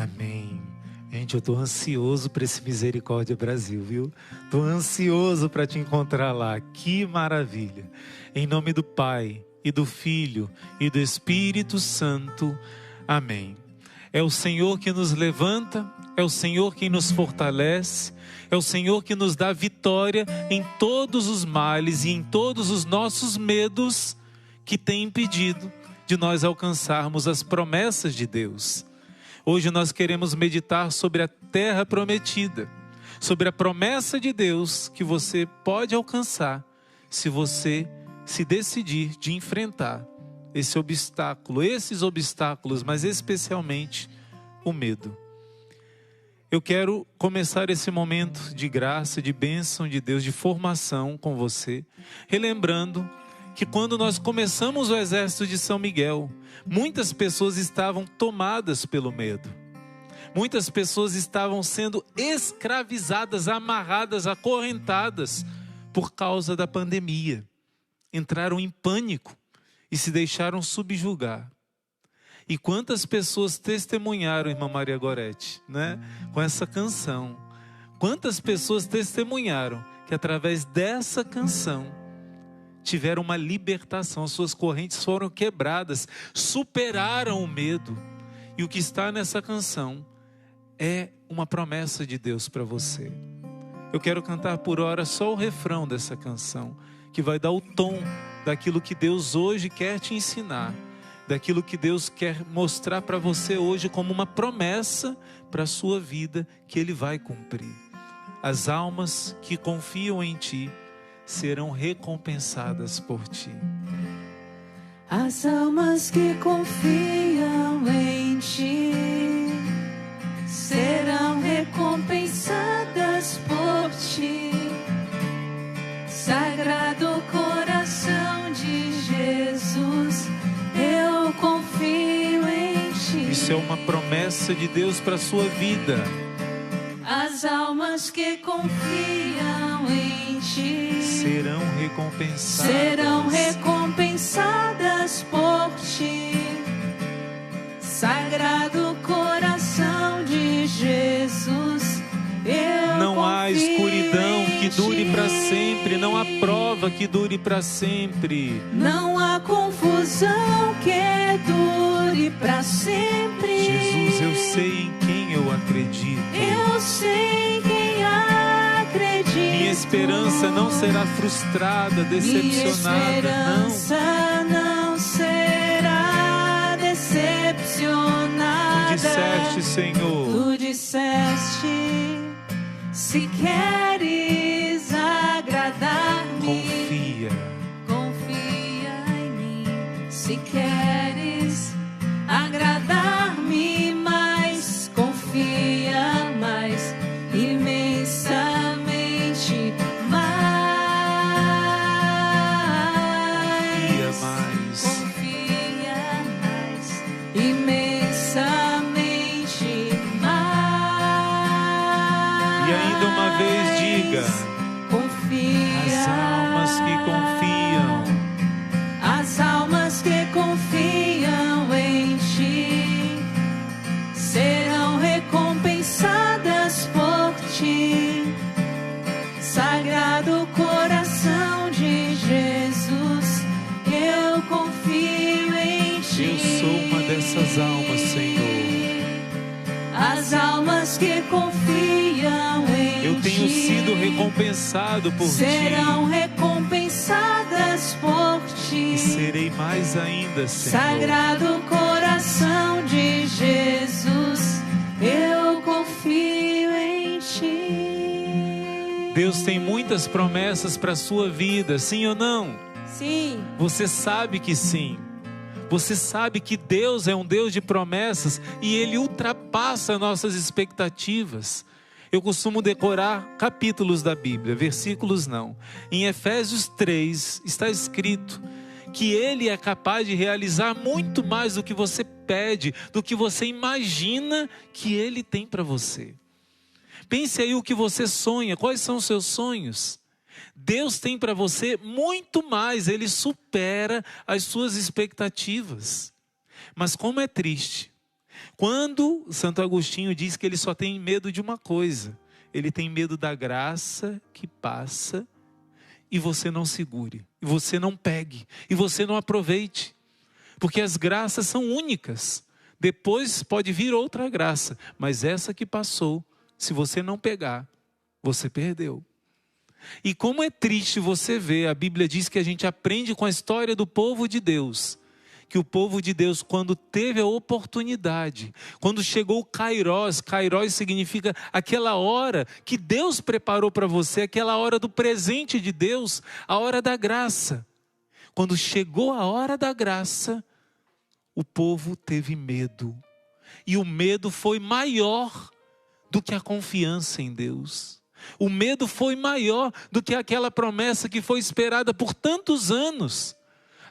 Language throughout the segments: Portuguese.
Amém. Gente, eu tô ansioso para esse Misericórdia Brasil, viu? Tô ansioso para te encontrar lá. Que maravilha. Em nome do Pai, e do Filho, e do Espírito Santo. Amém. É o Senhor que nos levanta, é o Senhor quem nos fortalece, é o Senhor que nos dá vitória em todos os males e em todos os nossos medos que têm impedido de nós alcançarmos as promessas de Deus. Hoje nós queremos meditar sobre a terra prometida, sobre a promessa de Deus que você pode alcançar se você se decidir de enfrentar esse obstáculo, esses obstáculos, mas especialmente o medo. Eu quero começar esse momento de graça, de bênção de Deus, de formação com você, relembrando que quando nós começamos o exército de São Miguel, muitas pessoas estavam tomadas pelo medo. Muitas pessoas estavam sendo escravizadas, amarradas, acorrentadas por causa da pandemia. Entraram em pânico e se deixaram subjugar. E quantas pessoas testemunharam, irmã Maria Gorete, né? Com essa canção. Quantas pessoas testemunharam que através dessa canção tiveram uma libertação, suas correntes foram quebradas, superaram o medo. E o que está nessa canção é uma promessa de Deus para você. Eu quero cantar por hora só o refrão dessa canção, que vai dar o tom daquilo que Deus hoje quer te ensinar, daquilo que Deus quer mostrar para você hoje como uma promessa para a sua vida que Ele vai cumprir. As almas que confiam em Ti serão recompensadas por Ti. As almas que confiam em Ti serão recompensadas por Ti. Sagrado coração de Jesus, eu confio em Ti. Isso é uma promessa de Deus para a sua vida. As almas que confiam em Ti serão recompensadas por Ti. Sagrado coração de Jesus, eu não há confio escuridão que dure em para Ti. sempre, não há prova que dure para sempre. Não há confusão que dure para sempre. Jesus, eu sei em quem eu acredito. Eu sei em quem acredito. Minha esperança não será frustrada, decepcionada, Minha esperança não será decepcionada. Tu disseste, Senhor. Tu disseste, se queres agradar-me, confia em mim. Se queres agradar-me mais, confia mais, imensamente mais. Confia mais, imensamente mais. E ainda uma vez diga: confia. As almas que confiam. As almas que confiam em Ti serão recompensadas por Ti. Sagrado coração de Jesus, eu confio em Ti. Eu sou uma dessas almas, Senhor. As almas que confiam em Ti, eu tenho sido recompensado por serão Ti. recompensadas por Ti. E serei mais ainda, Senhor. Sagrado coração de Jesus, eu confio em Ti. Deus tem muitas promessas para a sua vida, sim ou não? Sim. Você sabe que sim. Você sabe que Deus é um Deus de promessas e Ele ultrapassa nossas expectativas. Eu costumo decorar capítulos da Bíblia, versículos não. Em Efésios 3 está escrito que Ele é capaz de realizar muito mais do que você pede, do que você imagina que Ele tem para você. Pense aí o que você sonha, quais são os seus sonhos? Deus tem para você muito mais, Ele supera as suas expectativas. Mas como é triste Quando Santo Agostinho diz que ele só tem medo de uma coisa, ele tem medo da graça que passa e você não segure, e você não pegue, e você não aproveite. Porque as graças são únicas. Depois pode vir outra graça, mas essa que passou, se você não pegar, você perdeu. E como é triste você ver, a Bíblia diz que a gente aprende com a história do povo de Deus, que o povo de Deus, quando teve a oportunidade, quando chegou o Kairos significa aquela hora que Deus preparou para você, aquela hora do presente de Deus, a hora da graça. Quando chegou a hora da graça, o povo teve medo. E o medo foi maior do que a confiança em Deus. O medo foi maior do que aquela promessa que foi esperada por tantos anos.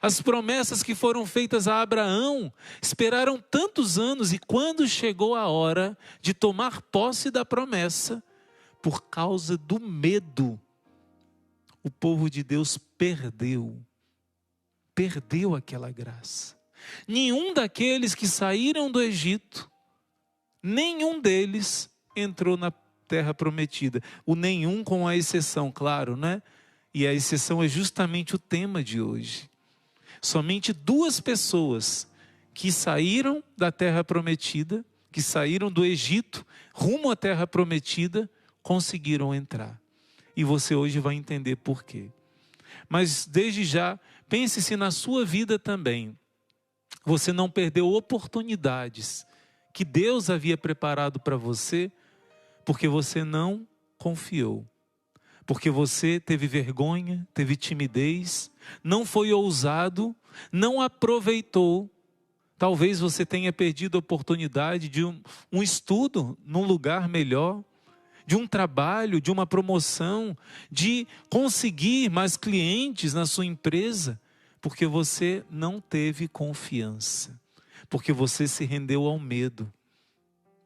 As promessas que foram feitas a Abraão esperaram tantos anos, e quando chegou a hora de tomar posse da promessa, por causa do medo, o povo de Deus perdeu aquela graça. Nenhum daqueles que saíram do Egito, nenhum deles entrou na terra prometida. O nenhum com a exceção, claro, né? E a exceção é justamente o tema de hoje. Somente 2 pessoas que saíram da terra prometida, que saíram do Egito rumo à terra prometida, conseguiram entrar. E você hoje vai entender por quê. Mas desde já, pense se na sua vida também você não perdeu oportunidades que Deus havia preparado para você, porque você não confiou. Porque você teve vergonha, teve timidez, não foi ousado, não aproveitou. Talvez você tenha perdido a oportunidade de um estudo num lugar melhor, de um trabalho, de uma promoção, de conseguir mais clientes na sua empresa, porque você não teve confiança, porque você se rendeu ao medo.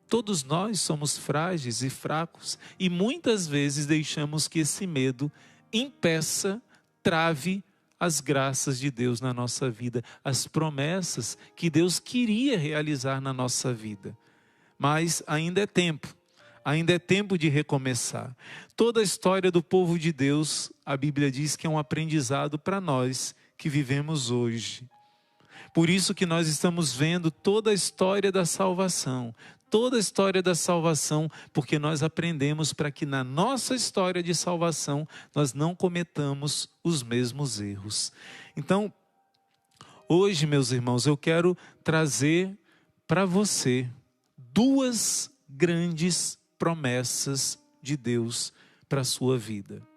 Todos nós somos frágeis e fracos e muitas vezes deixamos que esse medo impeça, trave as graças de Deus na nossa vida, as promessas que Deus queria realizar na nossa vida. Mas ainda é tempo de recomeçar. Toda a história do povo de Deus, a Bíblia diz que é um aprendizado para nós que vivemos hoje. Por isso que nós estamos vendo toda a história da salvação, porque nós aprendemos para que na nossa história de salvação nós não cometamos os mesmos erros. Então, hoje, meus irmãos, eu quero trazer para você 2 grandes promessas de Deus para a sua vida.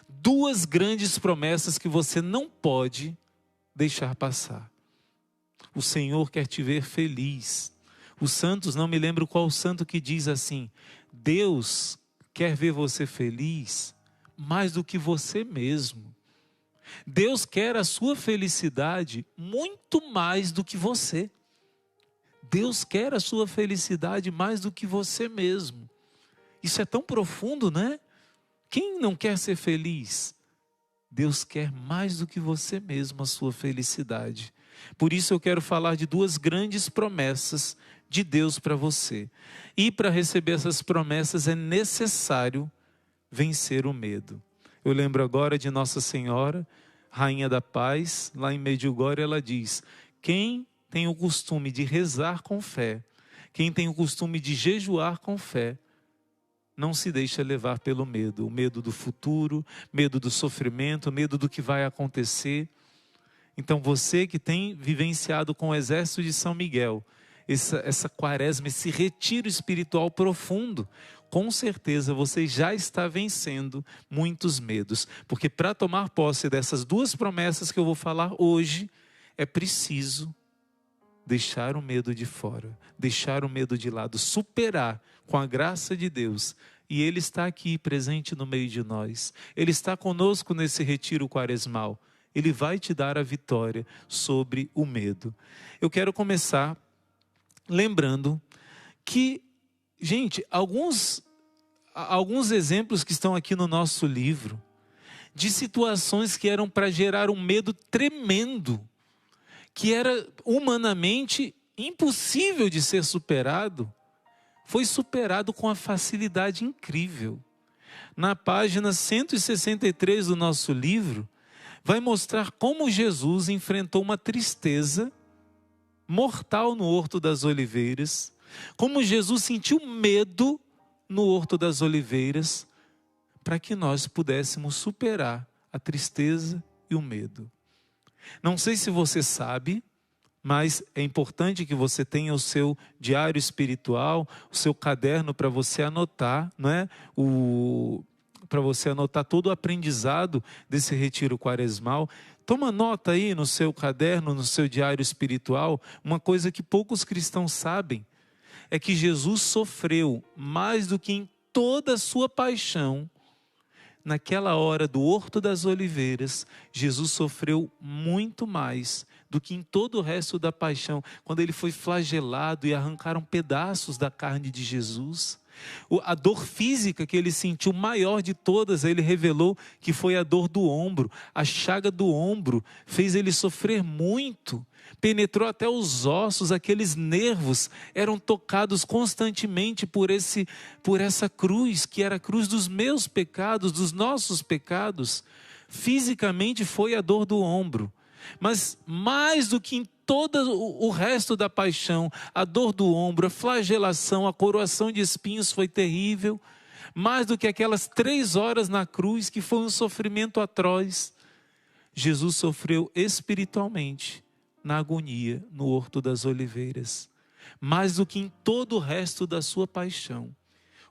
2 grandes promessas que você não pode deixar passar. O Senhor quer te ver feliz. Os santos, não me lembro qual santo que diz assim: Deus quer ver você feliz mais do que você mesmo. Deus quer a sua felicidade muito mais do que você. Deus quer a sua felicidade mais do que você mesmo. Isso é tão profundo, né? Quem não quer ser feliz? Deus quer mais do que você mesmo a sua felicidade. Por isso eu quero falar de 2 grandes promessas de Deus para você. E para receber essas promessas é necessário vencer o medo. Eu lembro agora de Nossa Senhora, Rainha da Paz, lá em Medjugorje, ela diz: quem tem o costume de rezar com fé, quem tem o costume de jejuar com fé, não se deixa levar pelo medo. O medo do futuro, medo do sofrimento, medo do que vai acontecer. Então você que tem vivenciado com o exército de São Miguel, essa quaresma, esse retiro espiritual profundo, com certeza você já está vencendo muitos medos. Porque para tomar posse dessas 2 promessas que eu vou falar hoje, é preciso deixar o medo de fora, deixar o medo de lado, superar com a graça de Deus. E Ele está aqui presente no meio de nós. Ele está conosco nesse retiro quaresmal. Ele vai te dar a vitória sobre o medo. Eu quero começar lembrando que, gente, alguns exemplos que estão aqui no nosso livro, de situações que eram para gerar um medo tremendo, que era humanamente impossível de ser superado, foi superado com uma facilidade incrível. Na página 163 do nosso livro, vai mostrar como Jesus enfrentou uma tristeza mortal no Horto das Oliveiras, como Jesus sentiu medo no Horto das Oliveiras, para que nós pudéssemos superar a tristeza e o medo. Não sei se você sabe, mas é importante que você tenha o seu diário espiritual, o seu caderno para você anotar, não é? Para você anotar todo o aprendizado desse retiro quaresmal. Toma nota aí no seu caderno, no seu diário espiritual, uma coisa que poucos cristãos sabem, é que Jesus sofreu mais do que em toda a sua paixão. Naquela hora do Horto das Oliveiras, Jesus sofreu muito mais do que em todo o resto da paixão, quando ele foi flagelado e arrancaram pedaços da carne de Jesus. A dor física que ele sentiu, maior de todas, ele revelou que foi a dor do ombro. A chaga do ombro fez ele sofrer muito, penetrou até os ossos, aqueles nervos eram tocados constantemente por essa cruz, que era a cruz dos meus pecados, dos nossos pecados. Fisicamente foi a dor do ombro, mas mais do que em todo o resto da paixão, a dor do ombro, a flagelação, a coroação de espinhos foi terrível, mais do que aquelas 3 horas na cruz, que foi um sofrimento atroz. Jesus sofreu espiritualmente, na agonia, no Horto das Oliveiras, mais do que em todo o resto da sua paixão.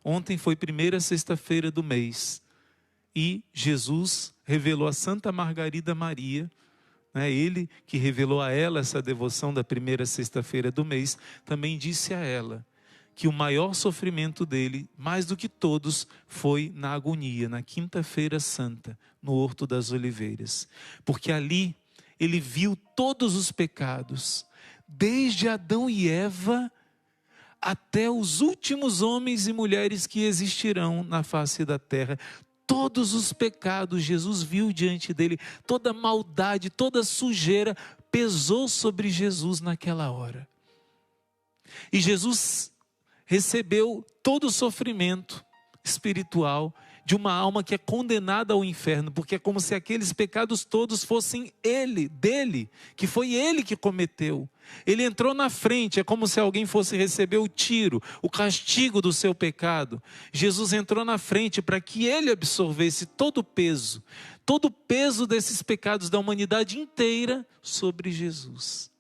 Ontem foi primeira sexta-feira do mês, e Jesus revelou a Santa Margarida Maria, ele que revelou a ela essa devoção da primeira sexta-feira do mês, também disse a ela que o maior sofrimento dele, mais do que todos, foi na agonia, na quinta-feira santa, no Horto das Oliveiras. Porque ali ele viu todos os pecados, desde Adão e Eva até os últimos homens e mulheres que existirão na face da terra. Todos os pecados Jesus viu diante dele, toda maldade, toda sujeira pesou sobre Jesus naquela hora. E Jesus recebeu todo o sofrimento espiritual de uma alma que é condenada ao inferno, porque é como se aqueles pecados todos fossem dele, que foi ele que cometeu. Ele entrou na frente, é como se alguém fosse receber o tiro, o castigo do seu pecado. Jesus entrou na frente para que ele absorvesse todo o peso desses pecados da humanidade inteira sobre Jesus.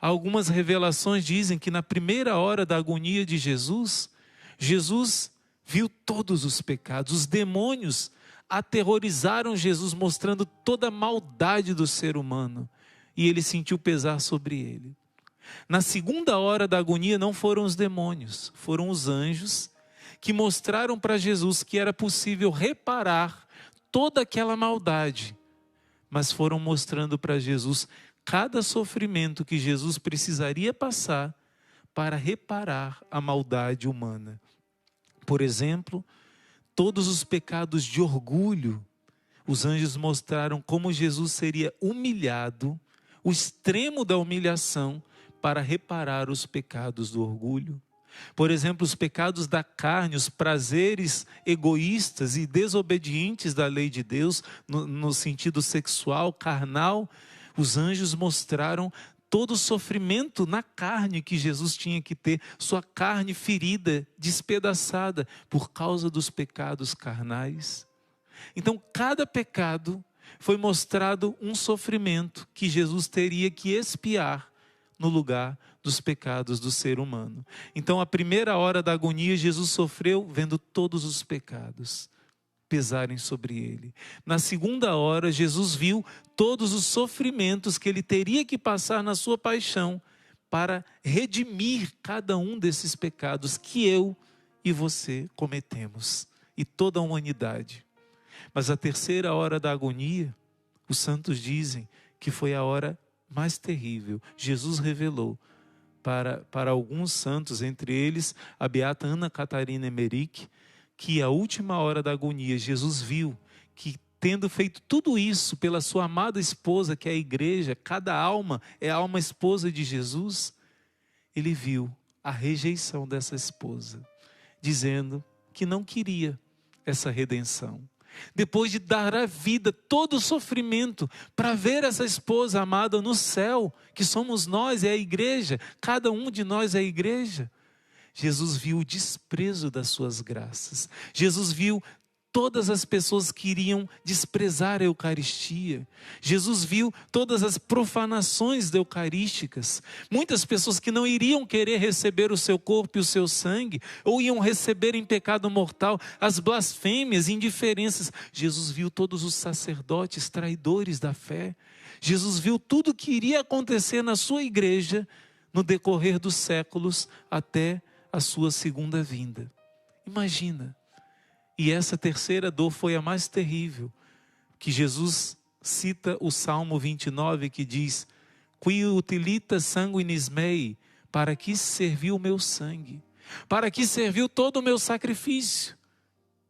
Algumas revelações dizem que na primeira hora da agonia de Jesus, Jesus viu todos os pecados. Os demônios aterrorizaram Jesus, mostrando toda a maldade do ser humano. E ele sentiu pesar sobre ele. Na segunda hora da agonia não foram os demônios, foram os anjos que mostraram para Jesus que era possível reparar toda aquela maldade. Mas foram mostrando para Jesus cada sofrimento que Jesus precisaria passar para reparar a maldade humana. Por exemplo, todos os pecados de orgulho, os anjos mostraram como Jesus seria humilhado, o extremo da humilhação, para reparar os pecados do orgulho. Por exemplo, os pecados da carne, os prazeres egoístas e desobedientes da lei de Deus, no sentido sexual, carnal, os anjos mostraram todo o sofrimento na carne que Jesus tinha que ter, sua carne ferida, despedaçada por causa dos pecados carnais. Então, cada pecado foi mostrado um sofrimento que Jesus teria que expiar no lugar dos pecados do ser humano. Então, a primeira hora da agonia, Jesus sofreu vendo todos os pecados pesarem sobre ele. Na segunda hora, Jesus viu todos os sofrimentos que ele teria que passar na sua paixão para redimir cada um desses pecados que eu e você cometemos, e toda a humanidade. Mas a terceira hora da agonia, os santos dizem que foi a hora mais terrível. Jesus revelou para alguns santos, entre eles a beata Ana Catarina Emmerich, que a última hora da agonia, Jesus viu que, tendo feito tudo isso pela sua amada esposa, que é a igreja, cada alma é a alma esposa de Jesus, ele viu a rejeição dessa esposa, dizendo que não queria essa redenção. Depois de dar a vida, todo o sofrimento, para ver essa esposa amada no céu, que somos nós, é a igreja, cada um de nós é a igreja. Jesus viu o desprezo das suas graças. Jesus viu todas as pessoas que iriam desprezar a Eucaristia. Jesus viu todas as profanações eucarísticas. Muitas pessoas que não iriam querer receber o seu corpo e o seu sangue, ou iam receber em pecado mortal, as blasfêmias, indiferenças. Jesus viu todos os sacerdotes traidores da fé. Jesus viu tudo o que iria acontecer na sua igreja no decorrer dos séculos até a sua segunda vinda. Imagina. E essa terceira dor foi a mais terrível, que Jesus cita o Salmo 29, que diz: Qui utilita sanguinis mei, para que serviu o meu sangue? Para que serviu todo o meu sacrifício?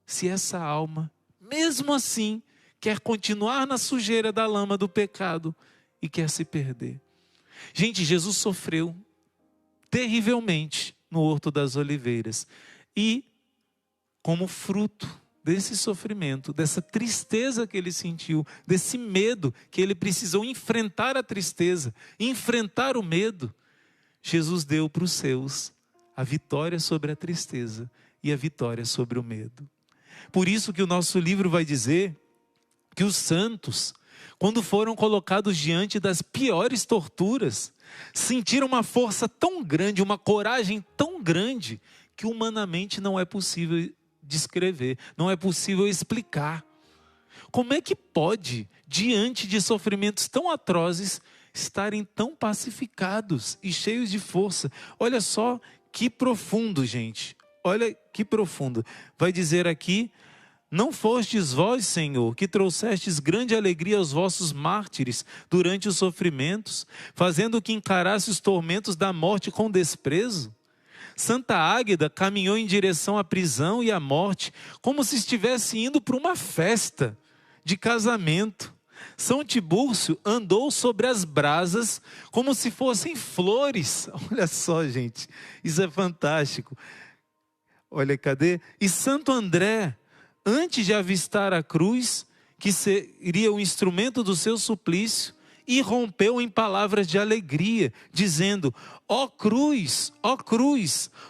Se essa alma, mesmo assim, quer continuar na sujeira da lama do pecado e quer se perder. Gente, Jesus sofreu terrivelmente no Horto das Oliveiras. E como fruto desse sofrimento, dessa tristeza que ele sentiu, desse medo que ele precisou enfrentar a tristeza, enfrentar o medo, Jesus deu para os seus a vitória sobre a tristeza e a vitória sobre o medo. Por isso que o nosso livro vai dizer que os santos, quando foram colocados diante das piores torturas, sentiram uma força tão grande, uma coragem tão grande, que humanamente não é possível descrever, não é possível explicar. Como é que pode, diante de sofrimentos tão atrozes, estarem tão pacificados e cheios de força? Olha só que profundo, gente. Olha que profundo. Vai dizer aqui: não fostes vós, Senhor, que trouxestes grande alegria aos vossos mártires durante os sofrimentos, fazendo que encarasse os tormentos da morte com desprezo? Santa Águeda caminhou em direção à prisão e à morte, como se estivesse indo para uma festa de casamento. São Tibúrcio andou sobre as brasas como se fossem flores. Olha só, gente, isso é fantástico. Olha, cadê? E Santo André, antes de avistar a cruz, que seria o instrumento do seu suplício, irrompeu em palavras de alegria, dizendo: ó cruz,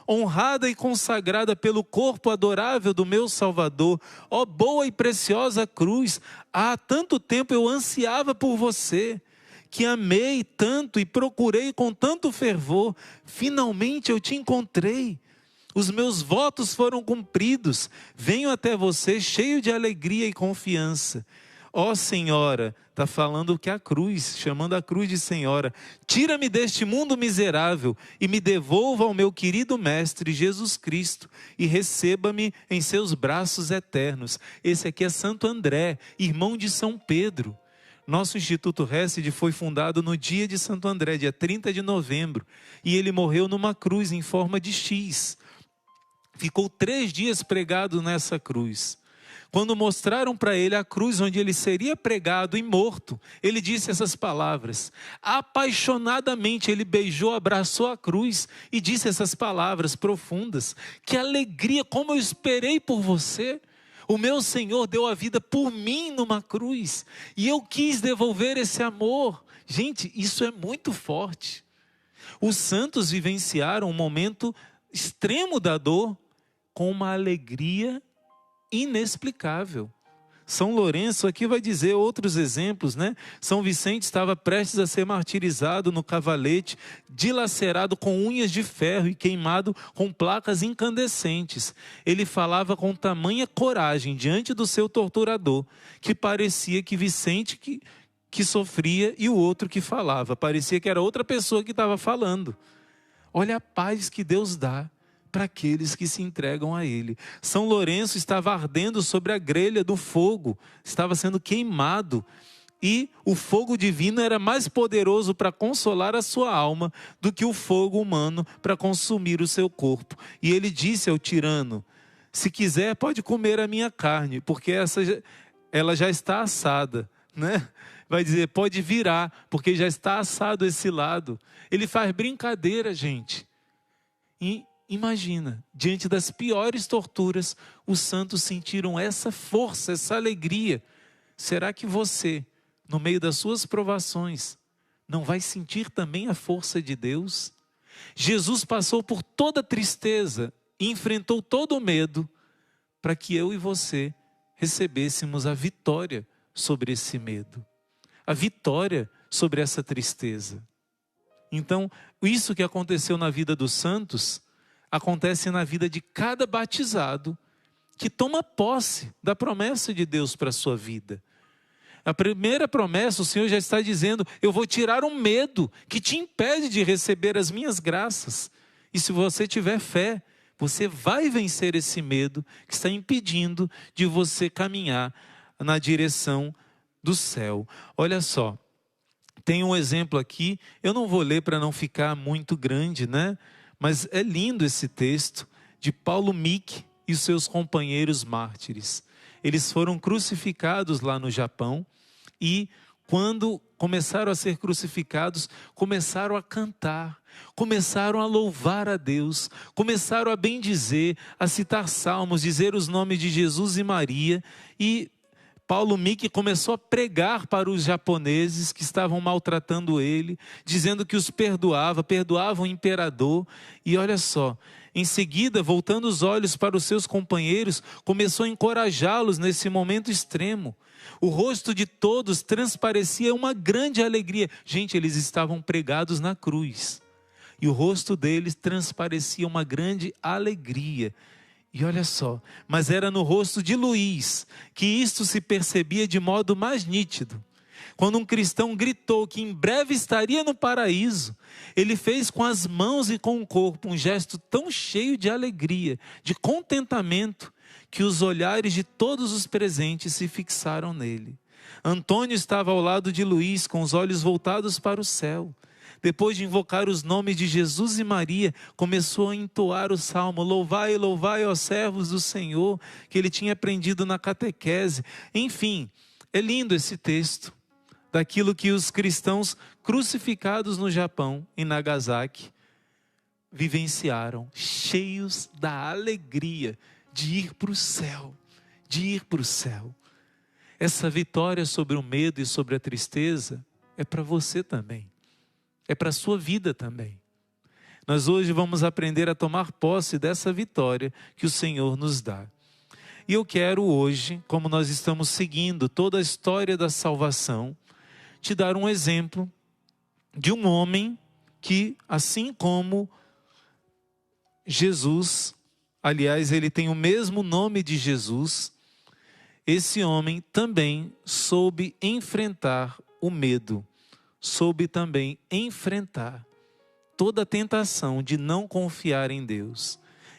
honrada e consagrada pelo corpo adorável do meu Salvador, ó boa e preciosa cruz, há tanto tempo eu ansiava por você, que amei tanto e procurei com tanto fervor, finalmente eu te encontrei. Os meus votos foram cumpridos, venho até você cheio de alegria e confiança. Ó Senhora, está falando que a cruz, chamando a cruz de Senhora, tira-me deste mundo miserável e me devolva ao meu querido Mestre Jesus Cristo e receba-me em seus braços eternos. Esse aqui é Santo André, irmão de São Pedro. Nosso Instituto Hesed foi fundado no dia de Santo André, dia 30 de novembro, e ele morreu numa cruz em forma de X. Ficou 3 dias pregado nessa cruz. Quando mostraram para ele a cruz onde ele seria pregado e morto, ele disse essas palavras. Apaixonadamente ele beijou, abraçou a cruz e disse essas palavras profundas: que alegria, como eu esperei por você. O meu Senhor deu a vida por mim numa cruz e eu quis devolver esse amor. Gente, isso é muito forte. Os santos vivenciaram um momento extremo da dor com uma alegria inexplicável. São Lourenço aqui vai dizer outros exemplos, né? São Vicente estava prestes a ser martirizado no cavalete, dilacerado com unhas de ferro e queimado com placas incandescentes. Ele falava com tamanha coragem diante do seu torturador, que parecia que Vicente que sofria e o outro que falava. Parecia que era outra pessoa que estava falando. Olha a paz que Deus dá para aqueles que se entregam a Ele. São Lourenço estava ardendo sobre a grelha do fogo, estava sendo queimado, e o fogo divino era mais poderoso para consolar a sua alma do que o fogo humano para consumir o seu corpo. E ele disse ao tirano: se quiser pode comer a minha carne, porque ela já está assada, né? Vai dizer, pode virar, porque já está assado esse lado. Ele faz brincadeira, gente. E imagina, diante das piores torturas, os santos sentiram essa força, essa alegria. Será que você, no meio das suas provações, não vai sentir também a força de Deus? Jesus passou por toda a tristeza e enfrentou todo o medo para que eu e você recebêssemos a vitória sobre esse medo, a vitória sobre essa tristeza. Então, isso que aconteceu na vida dos santos, acontece na vida de cada batizado que toma posse da promessa de Deus para a sua vida. A primeira promessa, o Senhor já está dizendo: eu vou tirar o medo que te impede de receber as minhas graças. E se você tiver fé, você vai vencer esse medo que está impedindo de você caminhar na direção do céu. Olha só, tem um exemplo aqui, eu não vou ler para não ficar muito grande, né? Mas é lindo esse texto de Paulo Miki e seus companheiros mártires. Eles foram crucificados lá no Japão e quando começaram a ser crucificados, começaram a cantar, começaram a louvar a Deus, começaram a bendizer, a citar salmos, dizer os nomes de Jesus e Maria. E Paulo Miki começou a pregar para os japoneses que estavam maltratando ele, dizendo que os perdoava o imperador. E olha só, em seguida, voltando os olhos para os seus companheiros, começou a encorajá-los nesse momento extremo. O rosto de todos transparecia uma grande alegria. Gente, eles estavam pregados na cruz. E o rosto deles transparecia uma grande alegria. E olha só, mas era no rosto de Luís que isto se percebia de modo mais nítido. Quando um cristão gritou que em breve estaria no paraíso, ele fez com as mãos e com o corpo um gesto tão cheio de alegria, de contentamento, que os olhares de todos os presentes se fixaram nele. Antônio estava ao lado de Luís, com os olhos voltados para o céu. Depois de invocar os nomes de Jesus e Maria, começou a entoar o salmo: louvai, louvai, ó servos do Senhor, que ele tinha aprendido na catequese. Enfim, é lindo esse texto, daquilo que os cristãos crucificados no Japão, em Nagasaki, vivenciaram, cheios da alegria de ir para o céu, de ir para o céu. Essa vitória sobre o medo e sobre a tristeza é para você também, é para a sua vida também. Nós hoje vamos aprender a tomar posse dessa vitória que o Senhor nos dá. E eu quero hoje, como nós estamos seguindo toda a história da salvação, te dar um exemplo de um homem que, assim como Jesus, aliás, ele tem o mesmo nome de Jesus, esse homem também soube enfrentar o medo, soube também enfrentar toda a tentação de não confiar em Deus.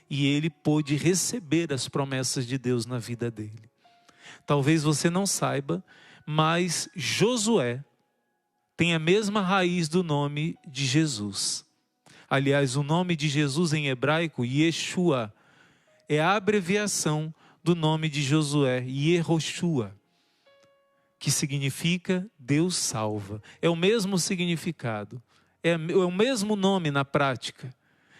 E ele pôde receber as promessas de Deus na vida dele. Talvez você não saiba, mas Josué tem a mesma raiz do nome de Jesus. Aliás, o nome de Jesus em hebraico, Yeshua, é a abreviação do nome de Josué, Yehoshua, que significa Deus salva. É o mesmo significado, é o mesmo nome na prática.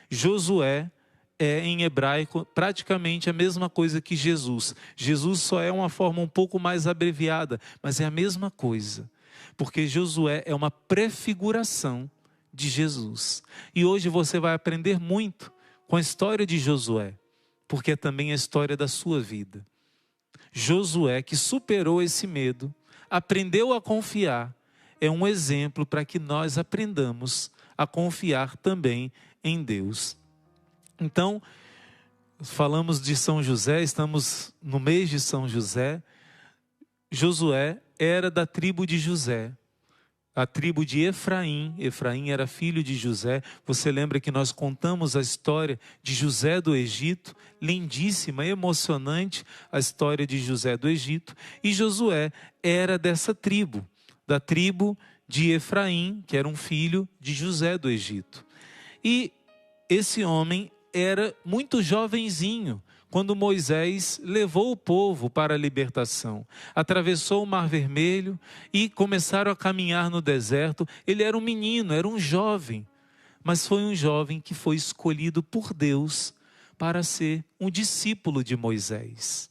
Josué é em hebraico praticamente a mesma coisa que Jesus. Jesus só é uma forma um pouco mais abreviada, mas é a mesma coisa. Porque Josué é uma prefiguração de Jesus. E hoje você vai aprender muito com a história de Josué, porque é também a história da sua vida. Josué, que superou esse medo, aprendeu a confiar, é um exemplo para que nós aprendamos a confiar também em Deus. Então, falamos de São José, estamos no mês de São José. Josué era da tribo de José, a tribo de Efraim. Efraim era filho de José. Você lembra que nós contamos a história de José do Egito, lindíssima, emocionante a história de José do Egito. E Josué era dessa tribo, da tribo de Efraim, que era um filho de José do Egito. E esse homem era muito jovenzinho quando Moisés levou o povo para a libertação. Atravessou o Mar Vermelho e começaram a caminhar no deserto. Ele era um menino, era um jovem. mas foi um jovem que foi escolhido por Deus para ser um discípulo de Moisés.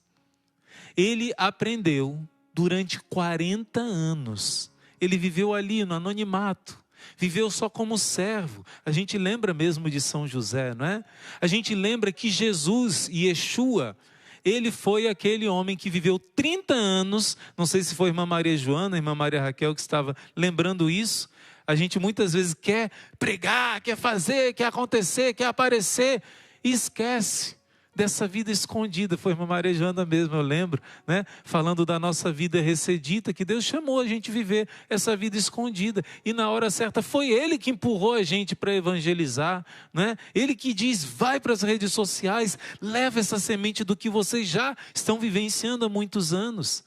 Ele aprendeu durante 40 anos. Ele viveu ali no anonimato. Viveu só como servo. A gente lembra mesmo de São José, não é? A gente lembra que Jesus, Yeshua, ele foi aquele homem que viveu 30 anos. Não sei se foi a irmã Maria Joana, a irmã Maria Raquel que estava lembrando isso. A gente muitas vezes quer pregar, quer fazer, quer acontecer, quer aparecer e esquece dessa vida escondida. Foi a irmã Maria Joana mesmo, eu lembro, né? Falando da nossa vida recedita, que Deus chamou a gente a viver essa vida escondida. E na hora certa foi Ele que empurrou a gente para evangelizar, né? Ele que diz, vai para as redes sociais, leva essa semente do que vocês já estão vivenciando há muitos anos.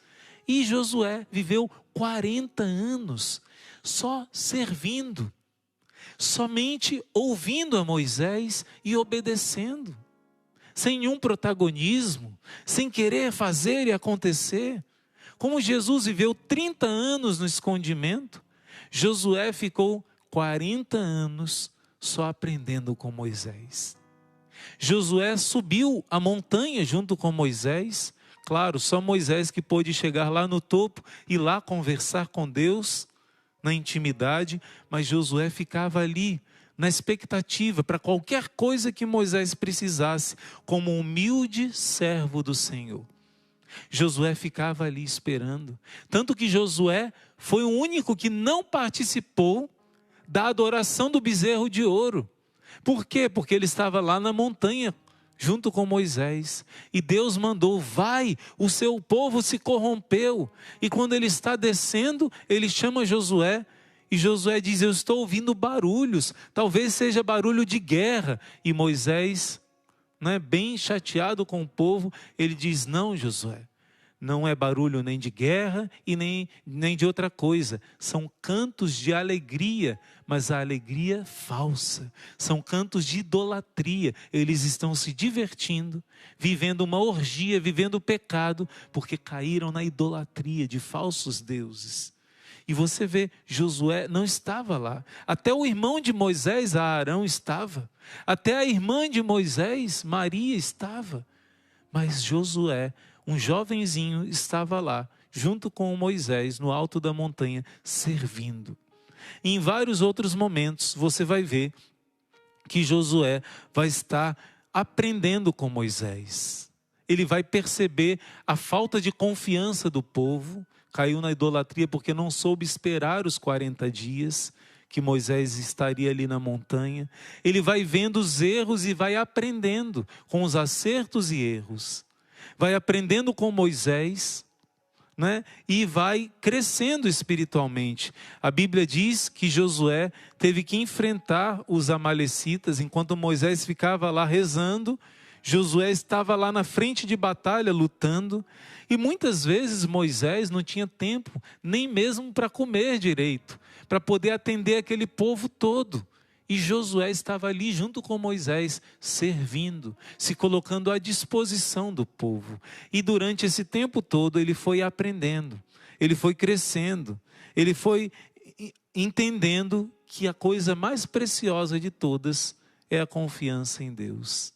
E Josué viveu 40 anos só servindo, somente ouvindo a Moisés e obedecendo. Sem nenhum protagonismo, sem querer fazer e acontecer. Como Jesus viveu 30 anos no escondimento, Josué ficou 40 anos só aprendendo com Moisés. Josué subiu a montanha junto com Moisés. Claro, só Moisés que pôde chegar lá no topo e lá conversar com Deus na intimidade, mas Josué ficava ali na expectativa para qualquer coisa que Moisés precisasse, como um humilde servo do Senhor. Josué ficava ali esperando. Tanto que Josué foi o único que não participou da adoração do bezerro de ouro. Por quê? Porque ele estava lá na montanha, junto com Moisés. E Deus mandou, vai, o seu povo se corrompeu. E quando ele está descendo, ele chama Josué. E Josué diz, eu estou ouvindo barulhos, talvez seja barulho de guerra. E Moisés, né, bem chateado com o povo, ele diz, não Josué, não é barulho nem de guerra e nem de outra coisa. São cantos de alegria, mas a alegria falsa. São cantos de idolatria. Eles estão se divertindo, vivendo uma orgia, vivendo o pecado, porque caíram na idolatria de falsos deuses. E você vê, Josué não estava lá. Até o irmão de Moisés, Arão, estava. Até a irmã de Moisés, Maria, estava. Mas Josué, um jovenzinho, estava lá, junto com Moisés, no alto da montanha, servindo. E em vários outros momentos, você vai ver que Josué vai estar aprendendo com Moisés. Ele vai perceber a falta de confiança do povo. Caiu na idolatria porque não soube esperar os 40 dias que Moisés estaria ali na montanha. Ele vai vendo os erros e vai aprendendo com os acertos e erros. Vai aprendendo com Moisés, né? E vai crescendo espiritualmente. A Bíblia diz que Josué teve que enfrentar os amalecitas enquanto Moisés ficava lá rezando. Josué estava lá na frente de batalha lutando. E muitas vezes Moisés não tinha tempo nem mesmo para comer direito, para poder atender aquele povo todo. E Josué estava ali junto com Moisés, servindo, se colocando à disposição do povo. E durante esse tempo todo ele foi aprendendo, ele foi crescendo, ele foi entendendo que a coisa mais preciosa de todas é a confiança em Deus.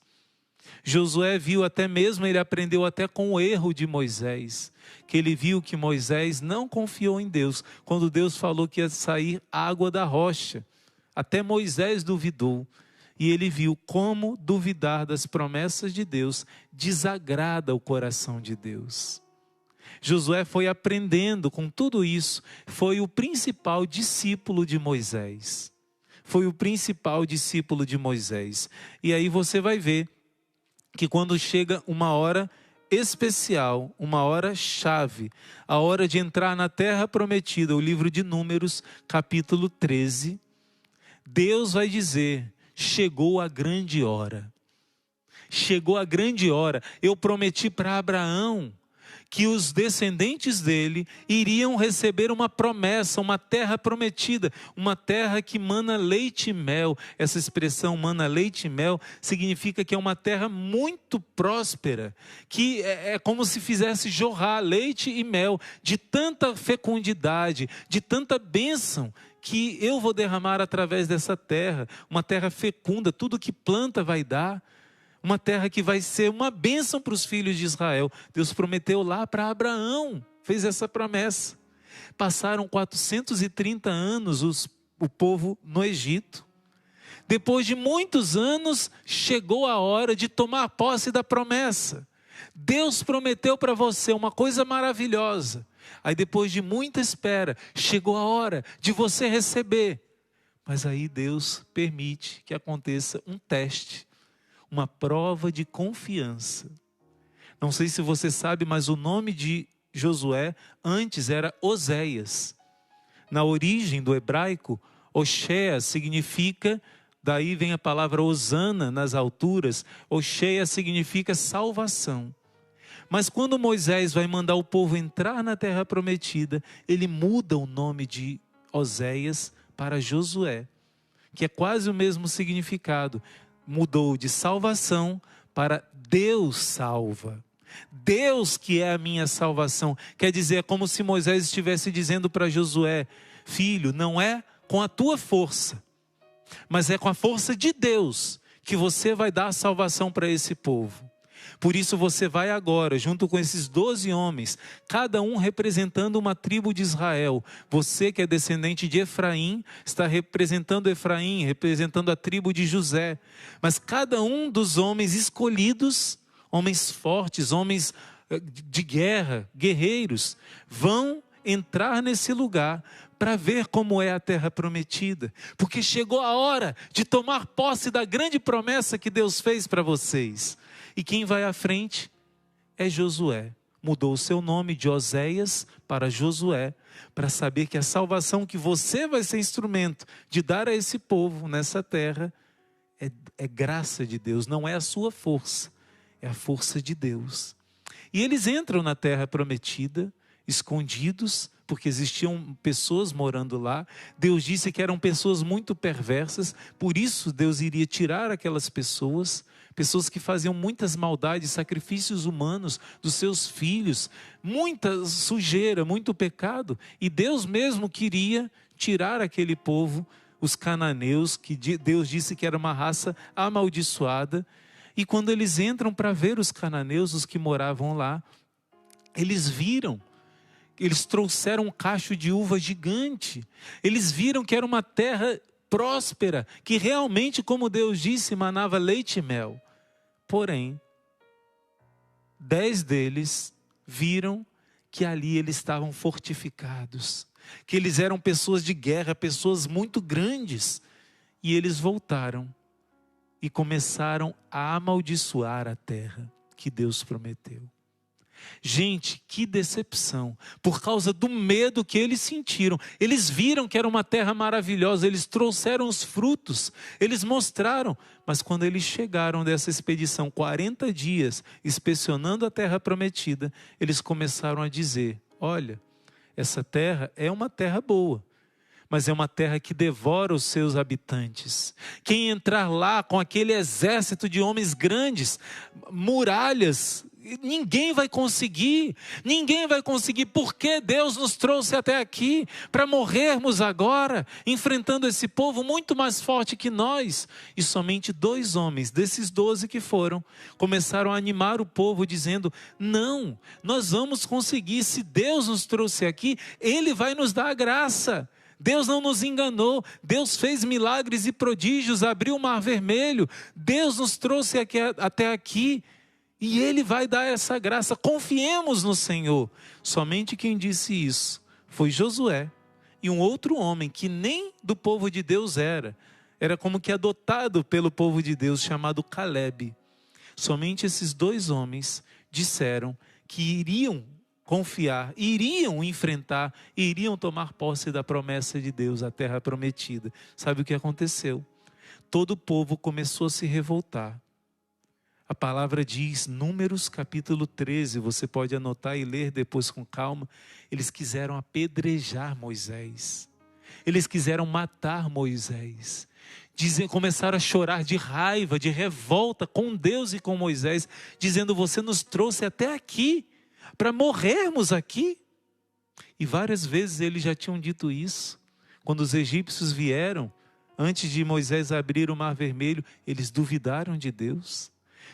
Josué viu até mesmo, ele aprendeu até com o erro de Moisés, que ele viu que Moisés não confiou em Deus, quando Deus falou que ia sair água da rocha. Até Moisés duvidou, e ele viu como duvidar das promessas de Deus desagrada o coração de Deus. Josué foi aprendendo com tudo isso, foi o principal discípulo de Moisés. Foi o principal discípulo de Moisés. E aí você vai ver que quando chega uma hora especial, uma hora chave, a hora de entrar na terra prometida, o livro de Números, capítulo 13, Deus vai dizer, chegou a grande hora. Chegou a grande hora. Eu prometi para Abraão que os descendentes dele iriam receber uma promessa, uma terra prometida, uma terra que mana leite e mel. Essa expressão mana leite e mel significa que é uma terra muito próspera, que é como se fizesse jorrar leite e mel, de tanta fecundidade, de tanta bênção, que eu vou derramar através dessa terra, uma terra fecunda, tudo que planta vai dar, uma terra que vai ser uma bênção para os filhos de Israel. Deus prometeu lá para Abraão, fez essa promessa. Passaram 430 anos o povo no Egito. Depois de muitos anos, chegou a hora de tomar posse da promessa. Deus prometeu para você uma coisa maravilhosa. Aí depois de muita espera, chegou a hora de você receber. Mas aí Deus permite que aconteça um teste, uma prova de confiança. Não sei se você sabe, mas o nome de Josué antes era Oséias. Na origem do hebraico, Oshea significa, daí vem a palavra Osana nas alturas, Oshea significa salvação. Mas quando Moisés vai mandar o povo entrar na terra prometida, ele muda o nome de Oséias para Josué, que é quase o mesmo significado. Mudou de salvação para Deus salva. Deus que é a minha salvação. Quer dizer, é como se Moisés estivesse dizendo para Josué: filho, não é com a tua força, mas é com a força de Deus que você vai dar a salvação para esse povo. Por isso você vai agora, junto com esses 12 homens, cada um representando uma tribo de Israel. Você que é descendente de Efraim, está representando Efraim, representando a tribo de José. Mas cada um dos homens escolhidos, homens fortes, homens de guerra, guerreiros, vão entrar nesse lugar para ver como é a terra prometida. Porque chegou a hora de tomar posse da grande promessa que Deus fez para vocês. E quem vai à frente é Josué. Mudou o seu nome de Oséias para Josué, para saber que a salvação que você vai ser instrumento de dar a esse povo nessa terra é graça de Deus, não é a sua força, é a força de Deus. E eles entram na terra prometida, escondidos, porque existiam pessoas morando lá. Deus disse que eram pessoas muito perversas, por isso Deus iria tirar aquelas pessoas que faziam muitas maldades, sacrifícios humanos dos seus filhos, muita sujeira, muito pecado, e Deus mesmo queria tirar aquele povo, os cananeus, que Deus disse que era uma raça amaldiçoada. E quando eles entram para ver os cananeus, os que moravam lá, eles trouxeram um cacho de uva gigante. Eles viram que era uma terra próspera, que realmente, como Deus disse, manava leite e mel. Porém, 10 deles viram que ali eles estavam fortificados, que eles eram pessoas de guerra, pessoas muito grandes. E eles voltaram e começaram a amaldiçoar a terra que Deus prometeu. Gente, que decepção, por causa do medo que eles sentiram. Eles viram que era uma terra maravilhosa, eles trouxeram os frutos, eles mostraram. Mas quando eles chegaram dessa expedição, 40 dias, inspecionando a terra prometida, eles começaram a dizer: olha, essa terra é uma terra boa, mas é uma terra que devora os seus habitantes. Quem entrar lá com aquele exército de homens grandes, muralhas, ninguém vai conseguir. Porque Deus nos trouxe até aqui para morrermos agora, enfrentando esse povo muito mais forte que nós. E somente 2 homens, desses 12 que foram, começaram a animar o povo dizendo: não, nós vamos conseguir. Se Deus nos trouxe aqui, Ele vai nos dar a graça. Deus não nos enganou, Deus fez milagres e prodígios, abriu o mar vermelho, Deus nos trouxe até aqui, e Ele vai dar essa graça, confiemos no Senhor. Somente quem disse isso foi Josué e um outro homem que nem do povo de Deus era como que adotado pelo povo de Deus, chamado Calebe. Somente esses 2 homens disseram que iriam confiar, iriam enfrentar, iriam tomar posse da promessa de Deus, a terra prometida. Sabe o que aconteceu? Todo o povo começou a se revoltar. A palavra diz, Números capítulo 13, você pode anotar e ler depois com calma. Eles quiseram apedrejar Moisés. Eles quiseram matar Moisés. Começaram a chorar de raiva, de revolta com Deus e com Moisés, dizendo: você nos trouxe até aqui para morrermos aqui. E várias vezes eles já tinham dito isso. Quando os egípcios vieram, antes de Moisés abrir o mar vermelho, eles duvidaram de Deus.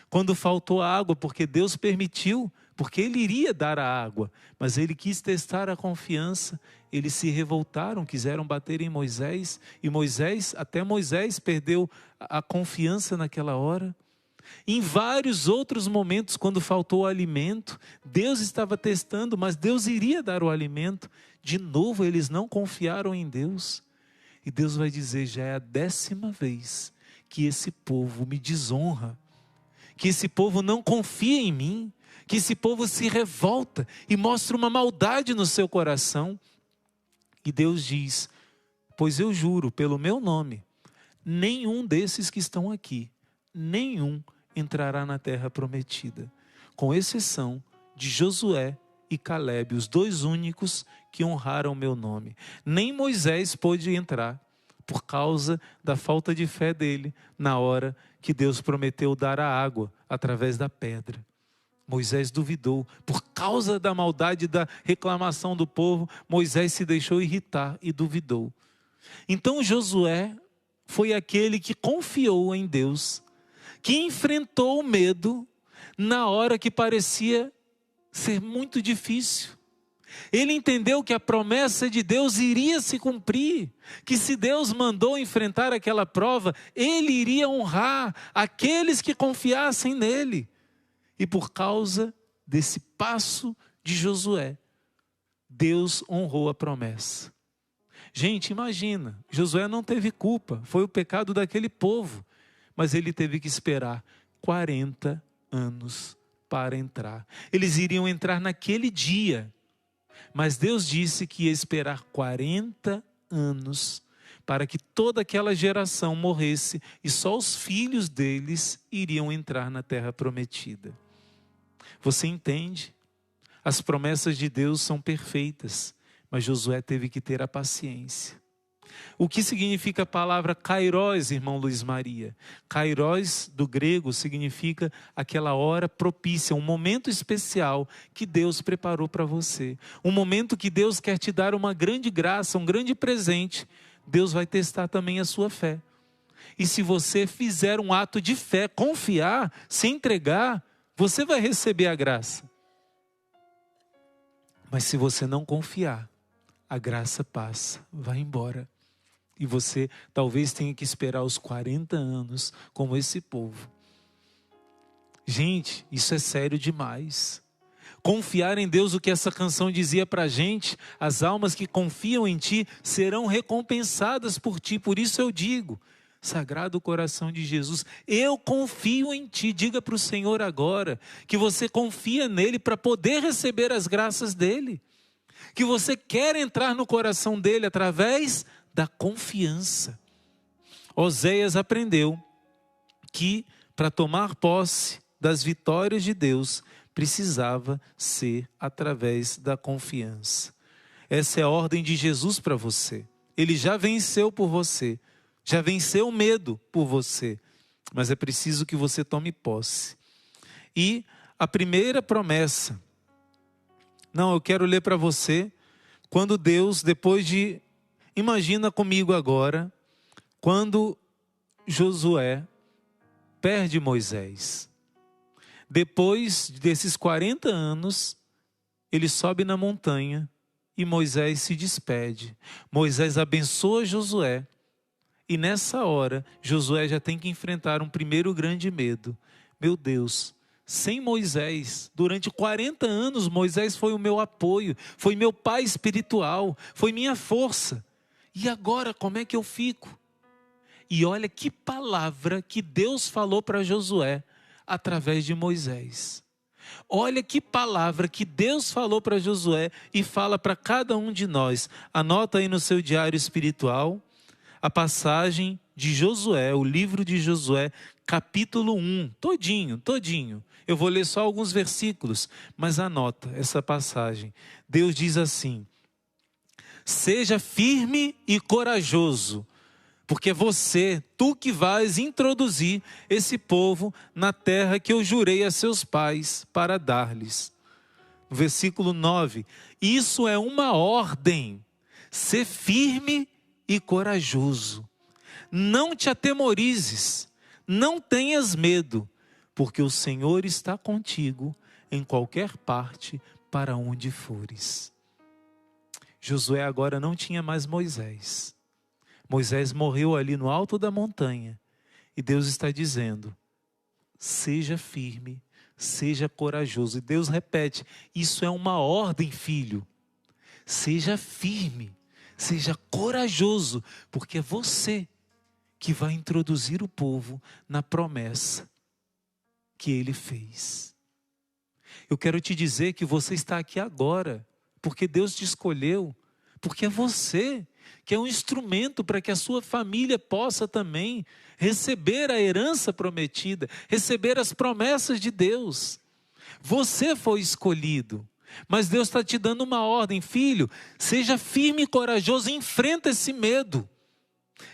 Quando faltou água, porque Deus permitiu, porque Ele iria dar a água, mas Ele quis testar a confiança, eles se revoltaram, quiseram bater em Moisés, e até Moisés perdeu a confiança naquela hora. Em vários outros momentos, quando faltou alimento, Deus estava testando, mas Deus iria dar o alimento. De novo, eles não confiaram em Deus. E Deus vai dizer, já é a 10ª vez que esse povo me desonra, que esse povo não confia em mim, que esse povo se revolta e mostra uma maldade no seu coração. E Deus diz, pois eu juro pelo meu nome, nenhum desses que estão aqui, nenhum entrará na terra prometida, com exceção de Josué e Calebe, os 2 únicos que honraram meu nome. Nem Moisés pôde entrar, por causa da falta de fé dele, na hora que Deus prometeu dar a água através da pedra. Moisés duvidou, por causa da maldade da reclamação do povo, Moisés se deixou irritar e duvidou. Então Josué foi aquele que confiou em Deus, que enfrentou o medo na hora que parecia ser muito difícil. Ele entendeu que a promessa de Deus iria se cumprir, que se Deus mandou enfrentar aquela prova, Ele iria honrar aqueles que confiassem nele. E por causa desse passo de Josué, Deus honrou a promessa. Gente, imagina, Josué não teve culpa, foi o pecado daquele povo, mas ele teve que esperar 40 anos para entrar. Eles iriam entrar naquele dia, mas Deus disse que ia esperar 40 anos para que toda aquela geração morresse e só os filhos deles iriam entrar na terra prometida. Você entende? As promessas de Deus são perfeitas, mas Josué teve que ter a paciência. O que significa a palavra kairos, irmão Luiz Maria? Kairos, do grego, significa aquela hora propícia, um momento especial que Deus preparou para você. Um momento que Deus quer te dar uma grande graça, um grande presente. Deus vai testar também a sua fé. E se você fizer um ato de fé, confiar, se entregar, você vai receber a graça. Mas se você não confiar, a graça passa, vai embora. E você talvez tenha que esperar os 40 anos como esse povo. Gente, isso é sério demais. Confiar em Deus, o que essa canção dizia pra gente, as almas que confiam em Ti serão recompensadas por Ti. Por isso eu digo, Sagrado Coração de Jesus, eu confio em Ti. Diga para o Senhor agora que você confia nele para poder receber as graças dele. Que você quer entrar no coração dele através da confiança. Oséias aprendeu que para tomar posse das vitórias de Deus, precisava ser através da confiança. Essa é a ordem de Jesus para você. Ele já venceu por você, já venceu o medo por você, mas é preciso que você tome posse. E a primeira promessa, eu quero ler para você, quando Deus, imagina comigo agora, quando Josué perde Moisés. Depois desses 40 anos, ele sobe na montanha e Moisés se despede. Moisés abençoa Josué e nessa hora, Josué já tem que enfrentar um primeiro grande medo. Meu Deus, sem Moisés, durante 40 anos, Moisés foi o meu apoio, foi meu pai espiritual, foi minha força. E agora, como é que eu fico? E olha que palavra que Deus falou para Josué através de Moisés. Olha que palavra que Deus falou para Josué e fala para cada um de nós. Anota aí no seu diário espiritual a passagem de Josué, o livro de Josué, capítulo 1, todinho. Eu vou ler só alguns versículos, mas anota essa passagem. Deus diz assim: seja firme e corajoso, porque tu que vais introduzir esse povo na terra que eu jurei a seus pais para dar-lhes. Versículo 9, isso é uma ordem, ser firme e corajoso. Não te atemorizes, não tenhas medo, porque o Senhor está contigo em qualquer parte para onde fores. Josué agora não tinha mais Moisés. Moisés morreu ali no alto da montanha. E Deus está dizendo, seja firme, seja corajoso. E Deus repete, isso é uma ordem, filho. Seja firme, seja corajoso, porque é você que vai introduzir o povo na promessa que ele fez. Eu quero te dizer que você está aqui agora, porque Deus te escolheu, porque é você que é um instrumento para que a sua família possa também receber a herança prometida, receber as promessas de Deus. Você foi escolhido, mas Deus está te dando uma ordem, filho, seja firme e corajoso, enfrenta esse medo,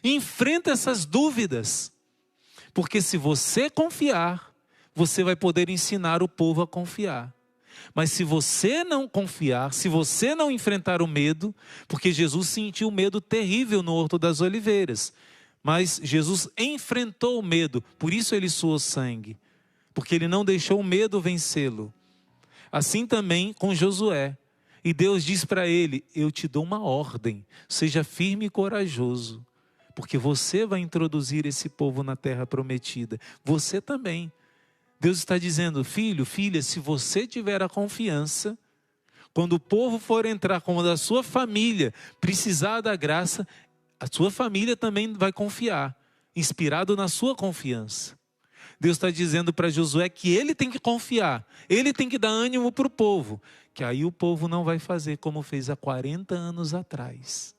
enfrenta essas dúvidas, porque se você confiar, você vai poder ensinar o povo a confiar. Mas se você não confiar, se você não enfrentar o medo, porque Jesus sentiu um medo terrível no Horto das Oliveiras, mas Jesus enfrentou o medo, por isso ele suou sangue, porque ele não deixou o medo vencê-lo. Assim também com Josué. E Deus diz para ele, eu te dou uma ordem, seja firme e corajoso, porque você vai introduzir esse povo na terra prometida, você também. Deus está dizendo, filho, filha, se você tiver a confiança, quando o povo for entrar, como da sua família, precisar da graça, a sua família também vai confiar, inspirado na sua confiança. Deus está dizendo para Josué que ele tem que confiar, ele tem que dar ânimo para o povo, que aí o povo não vai fazer como fez há 40 anos atrás.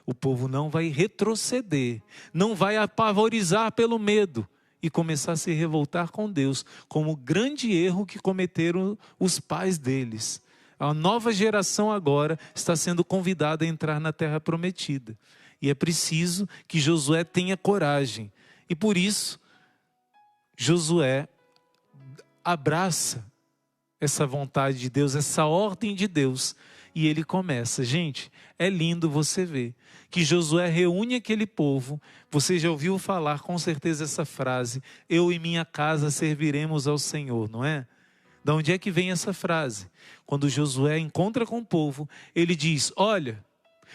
O povo não vai retroceder, não vai apavorizar pelo medo, e começar a se revoltar com Deus, como o grande erro que cometeram os pais deles. A nova geração agora está sendo convidada a entrar na terra prometida. E é preciso que Josué tenha coragem. E por isso, Josué abraça essa vontade de Deus, essa ordem de Deus. E ele começa. Gente, é lindo você ver que Josué reúne aquele povo. Você já ouviu falar com certeza essa frase, eu e minha casa serviremos ao Senhor, não é? De onde é que vem essa frase? Quando Josué encontra com o povo, ele diz, olha,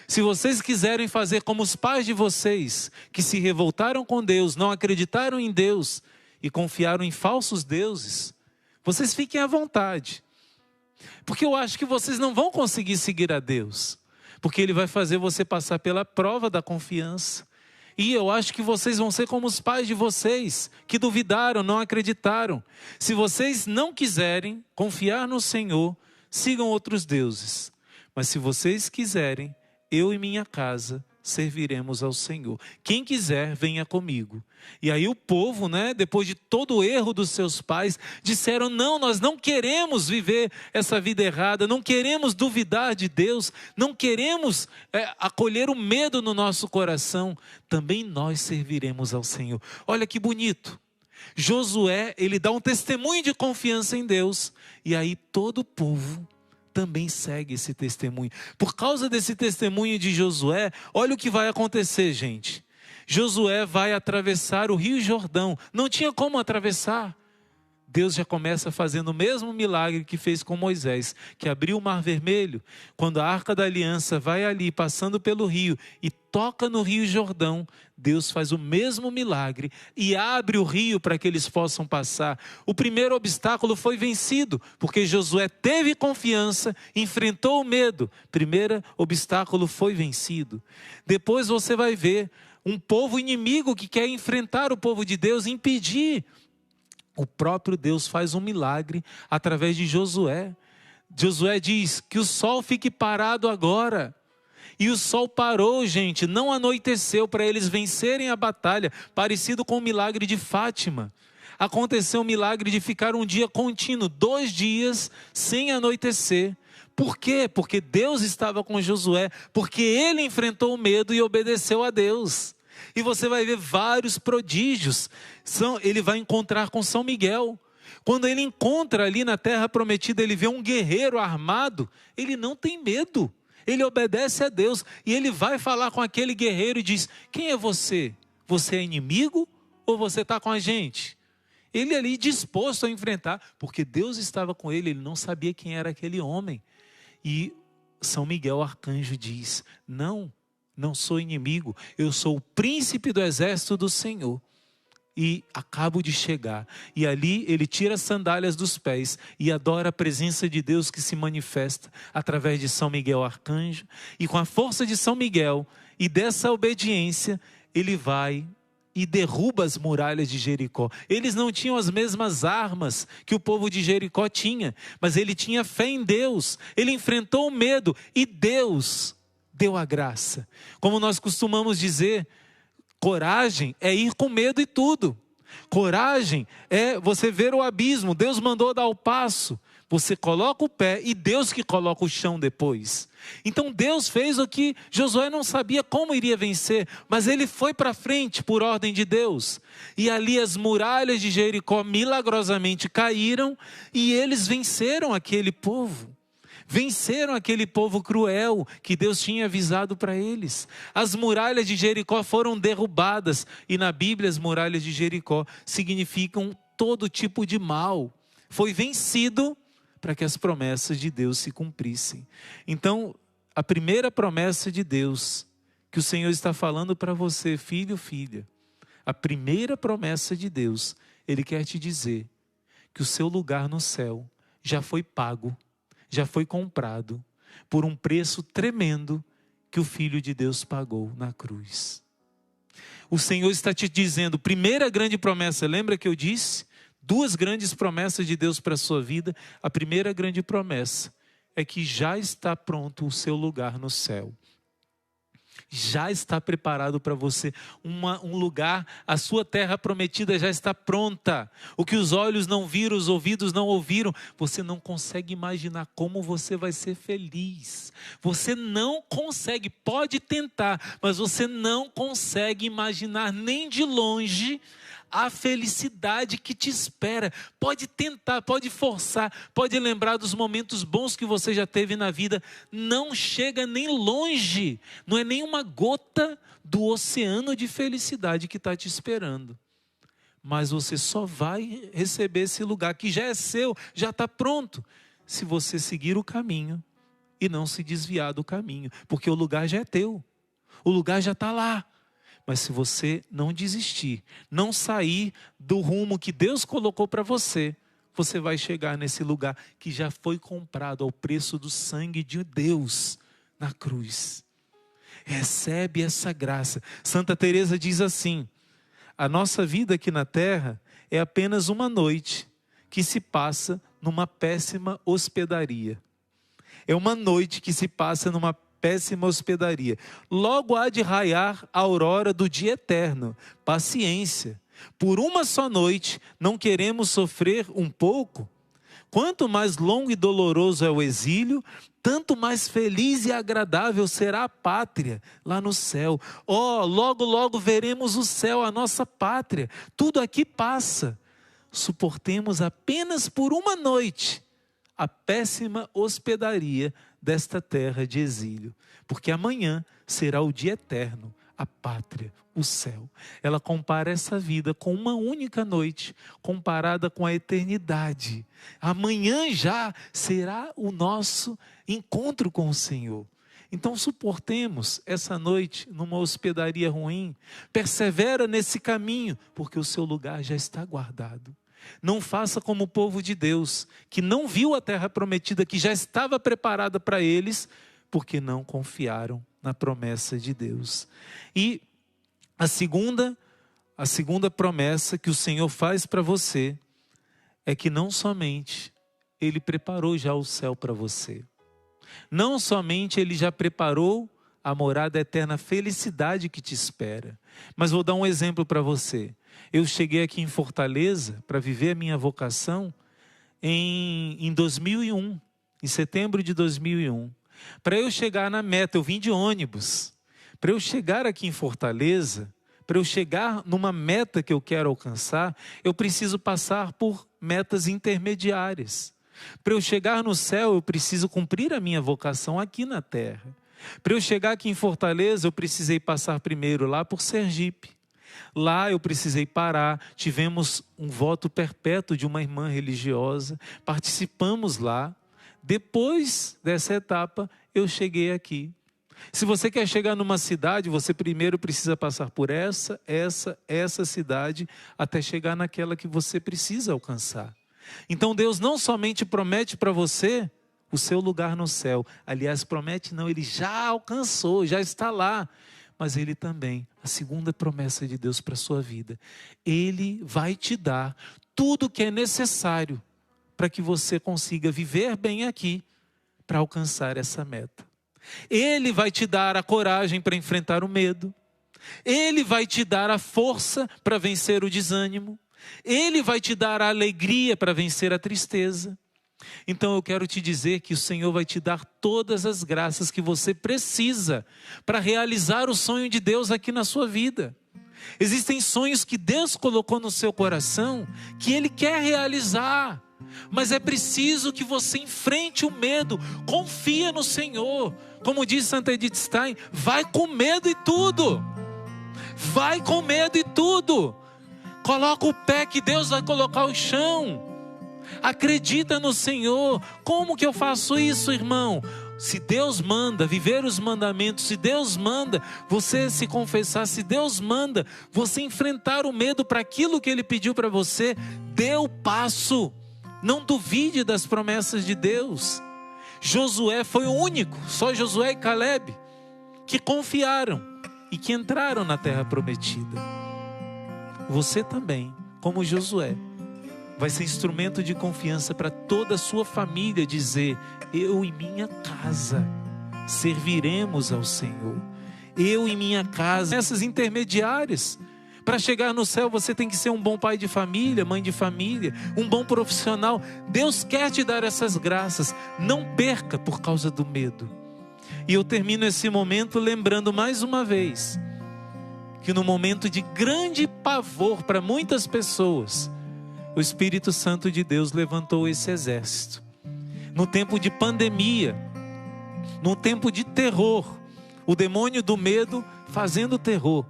se vocês quiserem fazer como os pais de vocês, que se revoltaram com Deus, não acreditaram em Deus e confiaram em falsos deuses, vocês fiquem à vontade. Porque eu acho que vocês não vão conseguir seguir a Deus. Porque Ele vai fazer você passar pela prova da confiança. E eu acho que vocês vão ser como os pais de vocês, que duvidaram, não acreditaram. Se vocês não quiserem confiar no Senhor, sigam outros deuses. Mas se vocês quiserem, eu e minha casa serviremos ao Senhor. Quem quiser, venha comigo. E aí o povo, depois de todo o erro dos seus pais, disseram, não, nós não queremos viver essa vida errada, não queremos duvidar de Deus, não queremos acolher o medo no nosso coração, também nós serviremos ao Senhor. Olha que bonito. Josué, ele dá um testemunho de confiança em Deus, e aí todo o povo também segue esse testemunho. Por causa desse testemunho de Josué, olha o que vai acontecer, gente. Josué vai atravessar o Rio Jordão. Não tinha como atravessar. Deus já começa fazendo o mesmo milagre que fez com Moisés, que abriu o Mar Vermelho. Quando a Arca da Aliança vai ali, passando pelo rio, e toca no Rio Jordão, Deus faz o mesmo milagre e abre o rio para que eles possam passar. O primeiro obstáculo foi vencido, porque Josué teve confiança, enfrentou o medo. Primeiro obstáculo foi vencido. Depois você vai ver um povo inimigo que quer enfrentar o povo de Deus, impedir. O próprio Deus faz um milagre através de Josué. Josué diz que o sol fique parado agora. E o sol parou, gente, não anoiteceu para eles vencerem a batalha, parecido com o milagre de Fátima. Aconteceu o milagre de ficar um dia contínuo, 2 dias sem anoitecer. Por quê? Porque Deus estava com Josué, porque ele enfrentou o medo e obedeceu a Deus. E você vai ver vários prodígios. Ele vai encontrar com São Miguel. Quando ele encontra ali na terra prometida, ele vê um guerreiro armado, ele não tem medo. Ele obedece a Deus e ele vai falar com aquele guerreiro e diz: quem é você? Você é inimigo ou você está com a gente? Ele ali disposto a enfrentar, porque Deus estava com ele, ele não sabia quem era aquele homem. E São Miguel Arcanjo diz: não sou inimigo, eu sou o príncipe do exército do Senhor. E acabo de chegar. E ali ele tira as sandálias dos pés e adora a presença de Deus que se manifesta através de São Miguel Arcanjo. E com a força de São Miguel e dessa obediência, ele vai e derruba as muralhas de Jericó. Eles não tinham as mesmas armas que o povo de Jericó tinha, mas ele tinha fé em Deus. Ele enfrentou o medo e Deus deu a graça. Como nós costumamos dizer, coragem é ir com medo e tudo. Coragem é você ver o abismo. Deus mandou dar o passo. Você coloca o pé e Deus que coloca o chão depois. Então Deus fez o que Josué não sabia como iria vencer, mas ele foi para frente por ordem de Deus. E ali as muralhas de Jericó milagrosamente caíram e eles venceram aquele povo. Venceram aquele povo cruel que Deus tinha avisado para eles. As muralhas de Jericó foram derrubadas. E na Bíblia as muralhas de Jericó significam todo tipo de mal. Foi vencido para que as promessas de Deus se cumprissem. Então, a primeira promessa de Deus que o Senhor está falando para você, filho, filha. A primeira promessa de Deus, Ele quer te dizer que o seu lugar no céu já foi pago. Já foi comprado por um preço tremendo que o Filho de Deus pagou na cruz. O Senhor está te dizendo, primeira grande promessa, lembra que eu disse? 2 grandes promessas de Deus para a sua vida. A primeira grande promessa é que já está pronto o seu lugar no céu. Já está preparado para você um lugar, a sua terra prometida já está pronta. O que os olhos não viram, os ouvidos não ouviram, você não consegue imaginar como você vai ser feliz. Você não consegue, pode tentar, mas você não consegue imaginar nem de longe a felicidade que te espera. Pode tentar, pode forçar, pode lembrar dos momentos bons que você já teve na vida. Não chega nem longe, não é nem uma gota do oceano de felicidade que está te esperando. Mas você só vai receber esse lugar que já é seu, já está pronto, se você seguir o caminho e não se desviar do caminho, porque o lugar já é teu, o lugar já está lá. Mas se você não desistir, não sair do rumo que Deus colocou para você, você vai chegar nesse lugar que já foi comprado ao preço do sangue de Deus na cruz. Recebe essa graça. Santa Teresa diz assim: a nossa vida aqui na terra é apenas uma noite que se passa numa péssima hospedaria. É uma noite que se passa numa péssima hospedaria. Logo há de raiar a aurora do dia eterno. Paciência. Por uma só noite, não queremos sofrer um pouco? Quanto mais longo e doloroso é o exílio, tanto mais feliz e agradável será a pátria lá no céu. Logo, logo veremos o céu, a nossa pátria. Tudo aqui passa. Suportemos apenas por uma noite a péssima hospedaria desta terra de exílio, porque amanhã será o dia eterno, a pátria, o céu. Ela compara essa vida com uma única noite, comparada com a eternidade. Amanhã já será o nosso encontro com o Senhor. Então suportemos essa noite numa hospedaria ruim, persevera nesse caminho, porque o seu lugar já está guardado. Não faça como o povo de Deus, que não viu a terra prometida, que já estava preparada para eles, porque não confiaram na promessa de Deus. E a segunda promessa que o Senhor faz para você, é que não somente Ele preparou já o céu para você, não somente Ele já preparou a morada eterna, a felicidade que te espera, mas vou dar um exemplo para você. Eu cheguei aqui em Fortaleza para viver a minha vocação em 2001, em setembro de 2001. Para eu chegar na meta, eu vim de ônibus. Para eu chegar aqui em Fortaleza, para eu chegar numa meta que eu quero alcançar, eu preciso passar por metas intermediárias. Para eu chegar no céu, eu preciso cumprir a minha vocação aqui na terra. Para eu chegar aqui em Fortaleza, eu precisei passar primeiro lá por Sergipe. Lá eu precisei parar, tivemos um voto perpétuo de uma irmã religiosa, participamos lá. Depois dessa etapa, eu cheguei aqui. Se você quer chegar numa cidade, você primeiro precisa passar por essa cidade, até chegar naquela que você precisa alcançar. Então Deus não somente promete para você o seu lugar no céu. Aliás, promete não, Ele já alcançou, já está lá. Mas Ele também, a segunda promessa de Deus para a sua vida, Ele vai te dar tudo o que é necessário para que você consiga viver bem aqui, para alcançar essa meta. Ele vai te dar a coragem para enfrentar o medo. Ele vai te dar a força para vencer o desânimo. Ele vai te dar a alegria para vencer a tristeza. Então eu quero te dizer que o Senhor vai te dar todas as graças que você precisa para realizar o sonho de Deus aqui na sua vida. Existem sonhos que Deus colocou no seu coração que Ele quer realizar. Mas é preciso que você enfrente o medo, confia no Senhor. Como diz Santa Edith Stein, vai com medo e tudo. Vai com medo e tudo. Coloca o pé que Deus vai colocar o chão. Acredita no Senhor. Como que eu faço isso, irmão? Se Deus manda viver os mandamentos, se Deus manda você se confessar, se Deus manda você enfrentar o medo para aquilo que Ele pediu para você, dê o passo. Não duvide das promessas de Deus. Josué foi o único, só Josué e Caleb, que confiaram e que entraram na terra prometida. Você também, como Josué, vai ser instrumento de confiança para toda a sua família dizer: eu e minha casa serviremos ao Senhor. Eu e minha casa. Essas intermediárias. Para chegar no céu você tem que ser um bom pai de família, mãe de família, um bom profissional. Deus quer te dar essas graças. Não perca por causa do medo. E eu termino esse momento lembrando mais uma vez que no momento de grande pavor para muitas pessoas, o Espírito Santo de Deus levantou esse exército. No tempo de pandemia, no tempo de terror, o demônio do medo fazendo terror.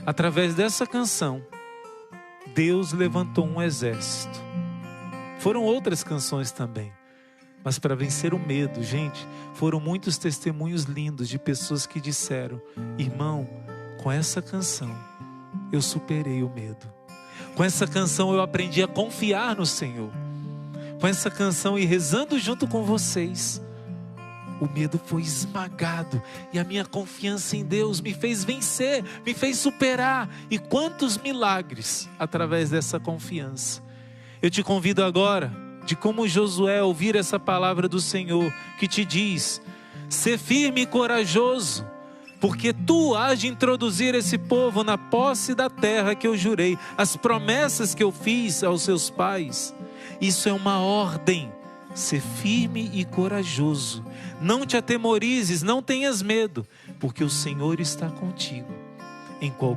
Através dessa canção, Deus levantou um exército. Foram outras canções também. Mas para vencer o medo, gente, foram muitos testemunhos lindos de pessoas que disseram: irmão, com essa canção eu superei o medo. Com essa canção eu aprendi a confiar no Senhor. Com essa canção e rezando junto com vocês, o medo foi esmagado e a minha confiança em Deus me fez vencer, me fez superar. E quantos milagres através dessa confiança. Eu te convido agora, de como Josué, ouvir essa palavra do Senhor que te diz: ser firme e corajoso, porque tu hás de introduzir esse povo na posse da terra que eu jurei, as promessas que eu fiz aos seus pais. Isso é uma ordem. Ser firme e corajoso. Não te atemorizes, não tenhas medo, porque o Senhor está contigo em qualquer